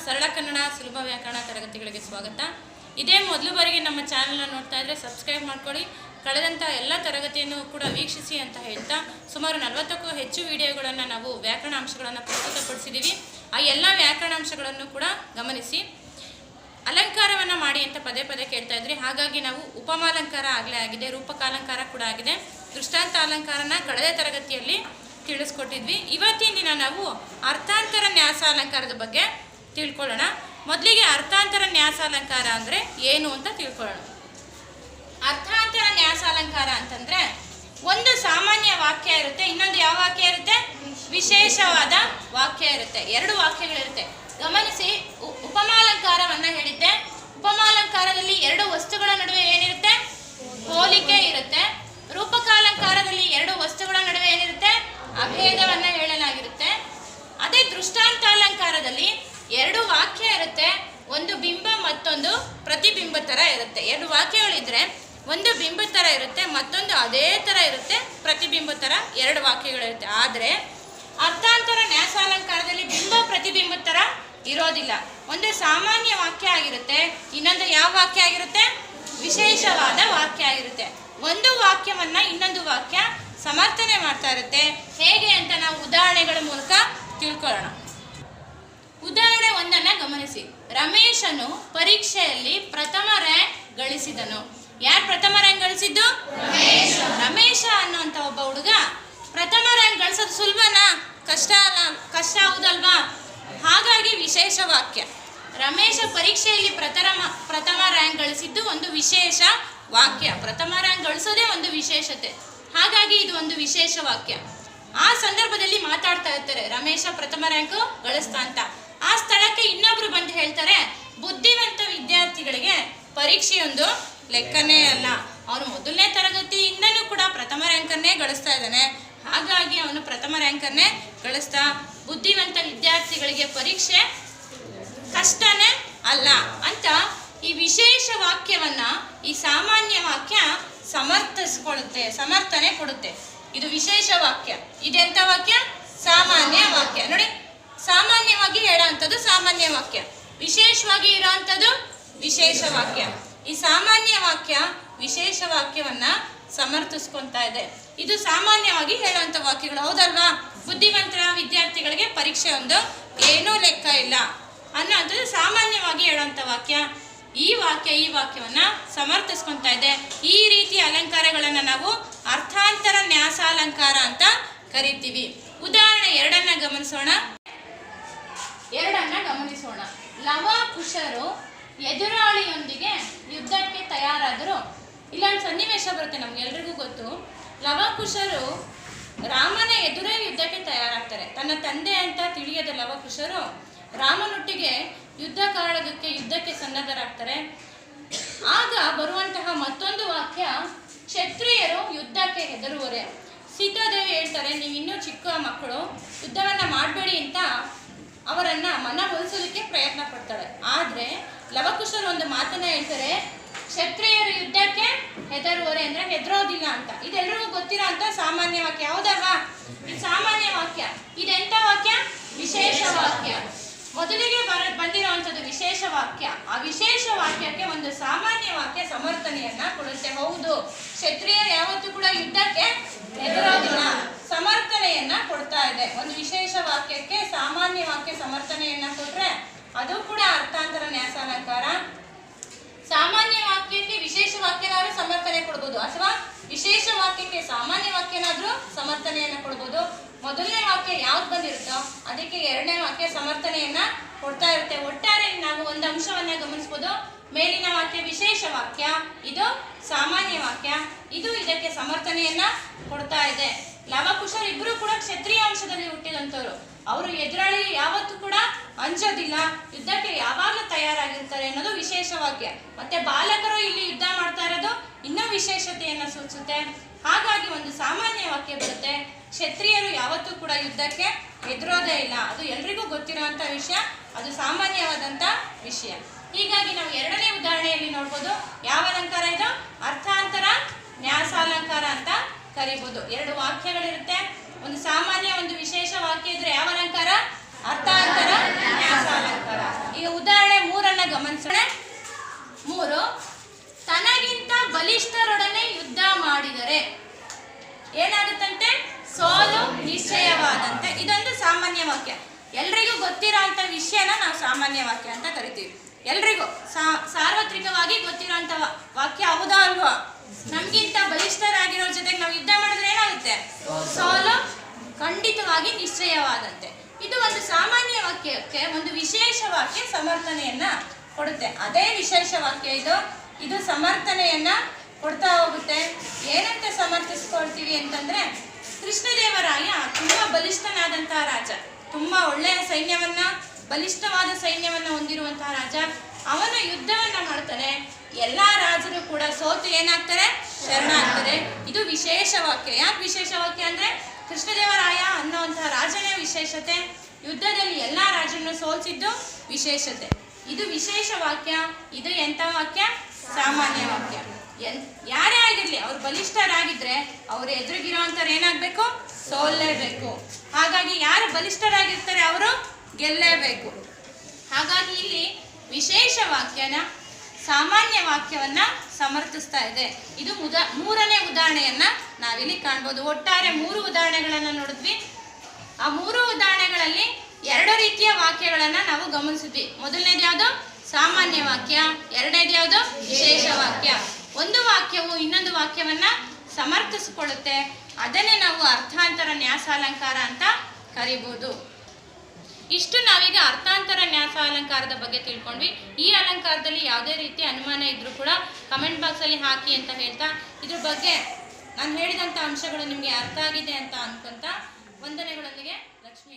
ಸರಳ ಕನ್ನಡ ಸುಲಭ ವ್ಯಾಕರಣ ತರಗತಿಗಳಿಗೆ ಸ್ವಾಗತ. ಇದೇ ಮೊದಲು ಬಾರಿಗೆ ನಮ್ಮ ಚಾನೆಲ್ನ ನೋಡ್ತಾ ಇದ್ದರೆ ಸಬ್ಸ್ಕ್ರೈಬ್ ಮಾಡ್ಕೊಳ್ಳಿ. ಕಳೆದಂಥ ಎಲ್ಲ ತರಗತಿಯನ್ನು ಕೂಡ ವೀಕ್ಷಿಸಿ ಅಂತ ಹೇಳ್ತಾ ಸುಮಾರು 40ಕ್ಕೂ ಹೆಚ್ಚು ವಿಡಿಯೋಗಳನ್ನು ನಾವು ವ್ಯಾಕರಣಾಂಶಗಳನ್ನು ಪ್ರಸ್ತುತಪಡಿಸಿದ್ದೀವಿ. ಆ ಎಲ್ಲ ವ್ಯಾಕರಣಾಂಶಗಳನ್ನು ಕೂಡ ಗಮನಿಸಿ. ಅಲಂಕಾರವನ್ನು ಮಾಡಿ ಅಂತ ಪದೇ ಪದೇ ಕೇಳ್ತಾ ಇದ್ರಿ. ಹಾಗಾಗಿ ನಾವು ಉಪಮಾಲಂಕಾರ ಆಗಲೇ ಆಗಿದೆ, ರೂಪಕಾಲಂಕಾರ ಕೂಡ ಆಗಿದೆ. ದೃಷ್ಟಾಂತ ಅಲಂಕಾರನ ಕಳೆದ ತರಗತಿಯಲ್ಲಿ ತಿಳಿಸ್ಕೊಟ್ಟಿದ್ವಿ. ಇವತ್ತಿನ ದಿನ ನಾವು ಅರ್ಥಾಂತರ ನ್ಯಾಸ ಅಲಂಕಾರದ ಬಗ್ಗೆ ತಿಳ್ಕೊಳ್ಳೋಣ. ಮೊದಲಿಗೆ ಅರ್ಥಾಂತರ ನ್ಯಾಸ ಅಲಂಕಾರ ಅಂದರೆ ಏನು ಅಂತ ತಿಳ್ಕೊಳ್ಳೋಣ. ಅರ್ಥಾಂತರ ನ್ಯಾಸ ಅಲಂಕಾರ ಅಂತಂದರೆ ಒಂದು ಸಾಮಾನ್ಯ ವಾಕ್ಯ ಇರುತ್ತೆ, ಇನ್ನೊಂದು ಯಾವ ವಾಕ್ಯ ಇರುತ್ತೆ? ವಿಶೇಷವಾದ ವಾಕ್ಯ ಇರುತ್ತೆ. ಎರಡು ವಾಕ್ಯಗಳಿರುತ್ತೆ. ಗಮನಿಸಿ, ಉಪಮಾಲಂಕಾರವನ್ನು ಹೇಳಿದ್ದೆ. ಉಪಮಾಲಂಕಾರದಲ್ಲಿ ಎರಡು ವಸ್ತುಗಳ ನಡುವೆ ಏನಿರುತ್ತೆ? ಹೋಲಿಕೆ ಇರುತ್ತೆ. ರೂಪಕಾಲಂಕಾರದಲ್ಲಿ ಎರಡು ವಸ್ತುಗಳ ನಡುವೆ ಏನಿರುತ್ತೆ? ಅಭೇದವನ್ನು ಹೇಳಲಾಗಿರುತ್ತೆ. ಅದೇ ದೃಷ್ಟಾಂತಾಲಂಕಾರದಲ್ಲಿ ಎರಡು ವಾಕ್ಯ ಇರುತ್ತೆ, ಒಂದು ಬಿಂಬ ಮತ್ತೊಂದು ಪ್ರತಿಬಿಂಬ ಥರ ಇರುತ್ತೆ. ಎರಡು ವಾಕ್ಯಗಳಿದ್ರೆ ಒಂದು ಬಿಂಬ ಥರ ಇರುತ್ತೆ, ಮತ್ತೊಂದು ಅದೇ ಥರ ಇರುತ್ತೆ, ಪ್ರತಿಬಿಂಬ ಥರ ಎರಡು ವಾಕ್ಯಗಳಿರುತ್ತೆ. ಆದರೆ ಅರ್ಥಾಂತರ ನ್ಯಾಸಾಲಂಕಾರದಲ್ಲಿ ಬಿಂಬ ಪ್ರತಿಬಿಂಬ ಥರ ಇರೋದಿಲ್ಲ. ಒಂದು ಸಾಮಾನ್ಯ ವಾಕ್ಯ ಆಗಿರುತ್ತೆ, ಇನ್ನೊಂದು ಯಾವ ವಾಕ್ಯ ಆಗಿರುತ್ತೆ? ವಿಶೇಷವಾದ ವಾಕ್ಯ ಆಗಿರುತ್ತೆ. ಒಂದು ವಾಕ್ಯವನ್ನ ಇನ್ನೊಂದು ವಾಕ್ಯ ಸಮರ್ಥನೆ ಮಾಡ್ತಾ ಇರುತ್ತೆ. ಹೇಗೆ ಅಂತ ನಾವು ಉದಾಹರಣೆಗಳ ಮೂಲಕ ತಿಳ್ಕೊಳ್ಳೋಣ. ಉದಾಹರಣೆ ಒಂದನ್ನ ಗಮನಿಸಿ. ರಮೇಶನು ಪರೀಕ್ಷೆಯಲ್ಲಿ ಪ್ರಥಮ ರ್ಯಾಂಕ್ ಗಳಿಸಿದನು. ಯಾರು ಪ್ರಥಮ ರ್ಯಾಂಕ್ ಗಳಿಸಿದ್ದು? ರಮೇಶ ಅನ್ನುವಂಥ ಒಬ್ಬ ಹುಡುಗ ಪ್ರಥಮ ರ್ಯಾಂಕ್ ಗಳಿಸೋದು ಸುಲಭನಾ? ಕಷ್ಟ ಹೌದಲ್ವಾ? ಹಾಗಾಗಿ ವಿಶೇಷ ವಾಕ್ಯ. ರಮೇಶ ಪರೀಕ್ಷೆಯಲ್ಲಿ ಪ್ರಥಮ ರ್ಯಾಂಕ್ ಗಳಿಸಿದ್ದು ಒಂದು ವಿಶೇಷ ವಾಕ್ಯ. ಪ್ರಥಮ ರ್ಯಾಂಕ್ ಗಳಿಸೋದೇ ಒಂದು ವಿಶೇಷತೆ, ಹಾಗಾಗಿ ಇದು ಒಂದು ವಿಶೇಷ ವಾಕ್ಯ. ಆ ಸಂದರ್ಭದಲ್ಲಿ ಮಾತಾಡ್ತಾ ಇರ್ತಾರೆ, ರಮೇಶ ಪ್ರಥಮ ರ್ಯಾಂಕ್ ಗಳಿಸ್ತಾ ಅಂತ. ಆ ಸ್ಥಳಕ್ಕೆ ಇನ್ನೊಬ್ರು ಬಂದು ಹೇಳ್ತಾರೆ, ಬುದ್ಧಿವಂತ ವಿದ್ಯಾರ್ಥಿಗಳಿಗೆ ಪರೀಕ್ಷೆಯೊಂದು ಲೆಕ್ಕನೇ ಅಲ್ಲ, ಅವನು ಮೊದಲನೇ ತರಗತಿಯಿಂದನೂ ಕೂಡ ಪ್ರಥಮ ರ್ಯಾಂಕನ್ನೇ ಗಳಿಸ್ತಾ ಇದ್ದಾನೆ, ಹಾಗಾಗಿ ಅವನು ಪ್ರಥಮ ರ್ಯಾಂಕನ್ನೇ ಗಳಿಸ್ತಾ. ಬುದ್ಧಿವಂತ ವಿದ್ಯಾರ್ಥಿಗಳಿಗೆ ಪರೀಕ್ಷೆ ಕಷ್ಟನೇ ಅಲ್ಲ ಅಂತ ಈ ವಿಶೇಷ ವಾಕ್ಯವನ್ನ ಈ ಸಾಮಾನ್ಯ ವಾಕ್ಯ ಸಮರ್ಥನೆ ಕೊಡುತ್ತೆ. ಇದು ವಿಶೇಷ ವಾಕ್ಯ. ಇದೆಂತ ವಾಕ್ಯ? ಸಾಮಾನ್ಯ ವಾಕ್ಯ. ನೋಡಿ, ಸಾಮಾನ್ಯವಾಗಿ ಹೇಳೋವಂಥದ್ದು ಸಾಮಾನ್ಯ ವಾಕ್ಯ, ವಿಶೇಷವಾಗಿ ಇರೋವಂಥದ್ದು ವಿಶೇಷ ವಾಕ್ಯ. ಈ ಸಾಮಾನ್ಯ ವಾಕ್ಯ ವಿಶೇಷ ವಾಕ್ಯವನ್ನ ಸಮರ್ಥಿಸ್ಕೊಂತಾ ಇದೆ. ಇದು ಸಾಮಾನ್ಯವಾಗಿ ಹೇಳುವಂಥ ವಾಕ್ಯಗಳು, ಹೌದಲ್ವಾ? ಬುದ್ಧಿವಂತರ ವಿದ್ಯಾರ್ಥಿಗಳಿಗೆ ಪರೀಕ್ಷೆ ಒಂದು ಏನೂ ಲೆಕ್ಕ ಇಲ್ಲ ಅನ್ನೋಂಥದ್ದು ಸಾಮಾನ್ಯವಾಗಿ ಹೇಳುವಂಥ ವಾಕ್ಯ. ಈ ವಾಕ್ಯವನ್ನ ಸಮರ್ಥಿಸ್ಕೊಂತಾ ಇದೆ. ಈ ರೀತಿಯ ಅಲಂಕಾರಗಳನ್ನು ನಾವು ಅರ್ಥಾಂತರ ನ್ಯಾಸಾಲಂಕಾರ ಅಂತ ಕರಿತೀವಿ. ಉದಾಹರಣೆ ಎರಡನ್ನ ಗಮನಿಸೋಣ. ಲವ ಕುಶರು ಎದುರಾಳಿಯೊಂದಿಗೆ ಯುದ್ಧಕ್ಕೆ ತಯಾರಾದರು. ಇಲ್ಲೊಂದು ಸನ್ನಿವೇಶ ಬರುತ್ತೆ, ನಮ್ಗೆಲ್ರಿಗೂ ಗೊತ್ತು. ಲವ ಕುಶರು ರಾಮನ ಎದುರೇ ಯುದ್ಧಕ್ಕೆ ತಯಾರಾಗ್ತಾರೆ. ತನ್ನ ತಂದೆ ಅಂತ ತಿಳಿಯದ ಲವ ಕುಶರು ರಾಮನೊಟ್ಟಿಗೆ ಯುದ್ಧಕ್ಕೆ ಸನ್ನದ್ಧರಾಗ್ತಾರೆ. ಆಗ ಬರುವಂತಹ ಮತ್ತೊಂದು ವಾಕ್ಯ, ಕ್ಷತ್ರಿಯರು ಯುದ್ಧಕ್ಕೆ ಹೆದರುವರೆ. ಸೀತಾದೇವಿ ಹೇಳ್ತಾರೆ, ನೀವು ಇನ್ನೂ ಚಿಕ್ಕ ಮಕ್ಕಳು, ಯುದ್ಧವನ್ನ ಮಾಡಬೇಡಿ ಅಂತ ಅವರನ್ನ ಮನವೊಲಿಸಲಿಕ್ಕೆ ಪ್ರಯತ್ನ ಪಡ್ತಾಳೆ. ಆದರೆ ಲವಕುಶರು ಒಂದು ಮಾತನ್ನ ಹೇಳ್ತಾರೆ, ಕ್ಷತ್ರಿಯರು ಯುದ್ಧಕ್ಕೆ ಹೆದರುವರೆ ಅಂದ್ರೆ ಹೆದರೋದಿಲ್ಲ ಅಂತ. ಇದೆಲ್ಲರಿಗೂ ಗೊತ್ತಿರೋ ಅಂತ ಸಾಮಾನ್ಯ ವಾಕ್ಯ, ಹೌದಲ್ವಾ? ಇದು ಸಾಮಾನ್ಯ ವಾಕ್ಯ. ಇದೆಂತ ವಾಕ್ಯ? ವಿಶೇಷ ವಾಕ್ಯ. ಮೊದಲಿಗೆ ಬಂದಿರುವಂಥದ್ದು ವಿಶೇಷ ವಾಕ್ಯ. ಆ ವಿಶೇಷ ವಾಕ್ಯಕ್ಕೆ ಒಂದು ಸಾಮಾನ್ಯ ವಾಕ್ಯ ಸಮರ್ಥನೆಯನ್ನ ಕೊಡುತ್ತೆ. ಹೌದು, ಕ್ಷತ್ರಿಯರು ಯಾವತ್ತೂ ಕೂಡ ಯುದ್ಧಕ್ಕೆ ಹೆದರೋದಿಲ್ಲ, ಸಮರ್ಥನೆಯನ್ನ ಕೊಡ್ತಾ ಇದೆ. ಒಂದು ವಿಶೇಷ ವಾಕ್ಯಕ್ಕೆ ಸಾಮಾನ್ಯ ವಾಕ್ಯ ಸಮರ್ಥನೆಯನ್ನ ಕೊಟ್ರೆ ಅದು ಕೂಡ ಅರ್ಥಾಂತರ ನ್ಯಾಸಾಲಂಕಾರ. ಸಾಮಾನ್ಯ ವಾಕ್ಯಕ್ಕೆ ವಿಶೇಷ ವಾಕ್ಯನಾದ್ರೂ ಸಮರ್ಥನೆ ಕೊಡ್ಬೋದು, ಅಥವಾ ವಿಶೇಷ ವಾಕ್ಯಕ್ಕೆ ಸಾಮಾನ್ಯ ವಾಕ್ಯನಾದ್ರೂ ಸಮರ್ಥನೆಯನ್ನ ಕೊಡ್ಬೋದು. ಮೊದಲನೇ ವಾಕ್ಯ ಯಾವ್ದು ಬಂದಿರುತ್ತೋ ಅದಕ್ಕೆ ಎರಡನೇ ವಾಕ್ಯ ಸಮರ್ಥನೆಯನ್ನ ಕೊಡ್ತಾ ಇರುತ್ತೆ. ಒಟ್ಟಾರೆ ನಾವು ಒಂದು ಅಂಶವನ್ನ ಗಮನಿಸಬಹುದು. ಮೇಲಿನ ವಾಕ್ಯ ವಿಶೇಷ ವಾಕ್ಯ, ಇದು ಸಾಮಾನ್ಯ ವಾಕ್ಯ, ಇದು ಇದಕ್ಕೆ ಸಮರ್ಥನೆಯನ್ನ ಕೊಡ್ತಾ ಇದೆ. ಲವಕುಶರು ಇಬ್ರು ಕೂಡ ಕ್ಷತ್ರಿಯ ಅಂಶದಲ್ಲಿ ಹುಟ್ಟಿದಂಥವ್ರು. ಅವರು ಎದುರಾಳಿ ಯಾವತ್ತೂ ಕೂಡ ಅಂಜೋದಿಲ್ಲ, ಯುದ್ಧಕ್ಕೆ ಯಾವಾಗಲೂ ತಯಾರಾಗಿರ್ತಾರೆ ಅನ್ನೋದು ವಿಶೇಷ ವಾಕ್ಯ. ಮತ್ತೆ ಬಾಲಕರು ಇಲ್ಲಿ ಯುದ್ಧ ಮಾಡ್ತಾ ಇರೋದು ಇನ್ನೂ ವಿಶೇಷತೆಯನ್ನ ಸೂಚಿಸುತ್ತೆ. ಹಾಗಾಗಿ ಒಂದು ಸಾಮಾನ್ಯ ವಾಕ್ಯ ಬರುತ್ತೆ, ಕ್ಷತ್ರಿಯರು ಯಾವತ್ತೂ ಕೂಡ ಯುದ್ಧಕ್ಕೆ ಹೆದರೋದೇ ಇಲ್ಲ, ಅದು ಎಲ್ರಿಗೂ ಗೊತ್ತಿರುವಂಥ ವಿಷಯ, ಅದು ಸಾಮಾನ್ಯವಾದಂಥ ವಿಷಯ. ಹೀಗಾಗಿ ನಾವು ಎರಡನೇ ಉದಾಹರಣೆಯಲ್ಲಿ ನೋಡ್ಬೋದು. ಯಾವ ಅಲಂಕಾರ ಇದು? ಅರ್ಥಾಂತರ ನ್ಯಾಸಾಲಂಕಾರ ಅಂತ ಕರಿಬಹುದು. ಎರಡು ವಾಕ್ಯಗಳಿರುತ್ತೆ, ಒಂದು ಸಾಮಾನ್ಯ ಒಂದು ವಿಶೇಷ ವಾಕ್ಯ ಇದ್ರೆ ಯಾವ ಅಲಂಕಾರ? ಅರ್ಥಾಂತರ ನ್ಯಾಸಾಲಂಕಾರ. ಈ ಸಾಮಾನ್ಯ ವಾಕ್ಯ. ಎಲ್ರಿಗೂ ಗೊತ್ತಿರೋ ಅಂಥ ವಿಷಯನ ನಾವು ಸಾಮಾನ್ಯ ವಾಕ್ಯ ಅಂತ ಕರಿತೀವಿ. ಎಲ್ರಿಗೂ ಸಾರ್ವತ್ರಿಕವಾಗಿ ಗೊತ್ತಿರೋ ಅಂಥ ವಾಕ್ಯ ಹೌದಾ ಅಲ್ವಾ? ನಮ್ಗಿಂತ ಬಲಿಷ್ಠರಾಗಿರೋ ಜೊತೆಗೆ ನಾವು ಯುದ್ಧ ಮಾಡಿದ್ರೆ ಏನಾಗುತ್ತೆ? ಸೋಲು ಖಂಡಿತವಾಗಿ ನಿಶ್ಚಯವಾದಂತೆ. ಇದು ಒಂದು ಸಾಮಾನ್ಯ ವಾಕ್ಯಕ್ಕೆ ಒಂದು ವಿಶೇಷ ವಾಕ್ಯ ಸಮರ್ಥನೆಯನ್ನ ಕೊಡುತ್ತೆ. ಅದೇ ವಿಶೇಷ ವಾಕ್ಯ ಇದು ಸಮರ್ಥನೆಯನ್ನ ಕೊಡ್ತಾ ಹೋಗುತ್ತೆ. ಏನಂತ ಸಮರ್ಥಿಸ್ಕೊಳ್ತೀವಿ ಅಂತಂದ್ರೆ, ಕೃಷ್ಣದೇವರಾಯ ತುಂಬಾ ಬಲಿಷ್ಠನಾದಂತಹ ರಾಜ, ತುಂಬಾ ಒಳ್ಳೆಯ ಸೈನ್ಯವನ್ನ, ಬಲಿಷ್ಠವಾದ ಸೈನ್ಯವನ್ನ ಹೊಂದಿರುವಂತಹ ರಾಜ. ಅವನು ಯುದ್ಧವನ್ನ ಮಾಡ್ತಾನೆ. ಎಲ್ಲಾ ರಾಜರು ಕೂಡ ಸೋತು ಏನಾಗ್ತಾರೆ? ಶರಣಾಗ್ತಾರೆ. ಇದು ವಿಶೇಷ ವಾಕ್ಯ. ಯಾಕೆ ವಿಶೇಷ ವಾಕ್ಯ ಅಂದ್ರೆ, ಕೃಷ್ಣದೇವರಾಯ ಅನ್ನುವಂತಹ ರಾಜನೇ ವಿಶೇಷತೆ, ಯುದ್ಧದಲ್ಲಿ ಎಲ್ಲಾ ರಾಜರನ್ನು ಸೋಲಿಸಿದ್ದು ವಿಶೇಷತೆ. ಇದು ವಿಶೇಷ ವಾಕ್ಯ. ಇದು ಎಂಥ ವಾಕ್ಯ? ಸಾಮಾನ್ಯ ವಾಕ್ಯ. ಯಾರೇ ಆಗಿರ್ಲಿ, ಅವ್ರು ಬಲಿಷ್ಠರಾಗಿದ್ರೆ ಅವ್ರು ಎದುರಿಗಿರೋ ಅಂಥವ್ರು ಏನಾಗಬೇಕು? ಸೋಲ್ಲೇಬೇಕು. ಹಾಗಾಗಿ ಯಾರು ಬಲಿಷ್ಠರಾಗಿರ್ತಾರೆ ಅವರು ಗೆಲ್ಲೇಬೇಕು. ಹಾಗಾಗಿ ಇಲ್ಲಿ ವಿಶೇಷ ವಾಕ್ಯನ ಸಾಮಾನ್ಯ ವಾಕ್ಯವನ್ನ ಸಮರ್ಥಿಸ್ತಾ ಇದೆ. ಇದು ಮೂರನೇ ಉದಾಹರಣೆಯನ್ನ ನಾವಿಲ್ಲಿ ಕಾಣ್ಬೋದು. ಒಟ್ಟಾರೆ 3 ಉದಾಹರಣೆಗಳನ್ನ ನೋಡಿದ್ವಿ. ಆ 3 ಉದಾಹರಣೆಗಳಲ್ಲಿ 2 ರೀತಿಯ ವಾಕ್ಯಗಳನ್ನ ನಾವು ಗಮನಿಸಿದ್ವಿ. ಮೊದಲನೇದು ಯಾವುದು? ಸಾಮಾನ್ಯ ವಾಕ್ಯ. ಎರಡನೇದು ಯಾವುದು? ವಿಶೇಷ ವಾಕ್ಯ. ಒಂದು ವಾಕ್ಯವು ಇನ್ನೊಂದು ವಾಕ್ಯವನ್ನ ಸಮರ್ಥಿಸಿಕೊಳ್ಳುತ್ತೆ. ಅದನ್ನೇ ನಾವು ಅರ್ಥಾಂತರ ನ್ಯಾಸಾಲಂಕಾರ ಅಂತ ಕರಿಬಹುದು. ಇಷ್ಟು ನಾವೀಗ ಅರ್ಥಾಂತರ ನ್ಯಾಸ ಅಲಂಕಾರದ ಬಗ್ಗೆ ತಿಳ್ಕೊಂಡ್ವಿ. ಈ ಅಲಂಕಾರದಲ್ಲಿ ಯಾವುದೇ ರೀತಿ ಅನುಮಾನ ಇದ್ರೂ ಕೂಡ ಕಮೆಂಟ್ ಬಾಕ್ಸಲ್ಲಿ ಹಾಕಿ ಅಂತ ಹೇಳ್ತಾ, ಇದ್ರ ಬಗ್ಗೆ ನಾನು ಹೇಳಿದಂಥ ಅಂಶಗಳು ನಿಮಗೆ ಅರ್ಥ ಆಗಿದೆ ಅಂತ ಅನ್ಕೊಂತ ವಂದನೆಗಳೊಂದಿಗೆ ಲಕ್ಷ್ಮೀ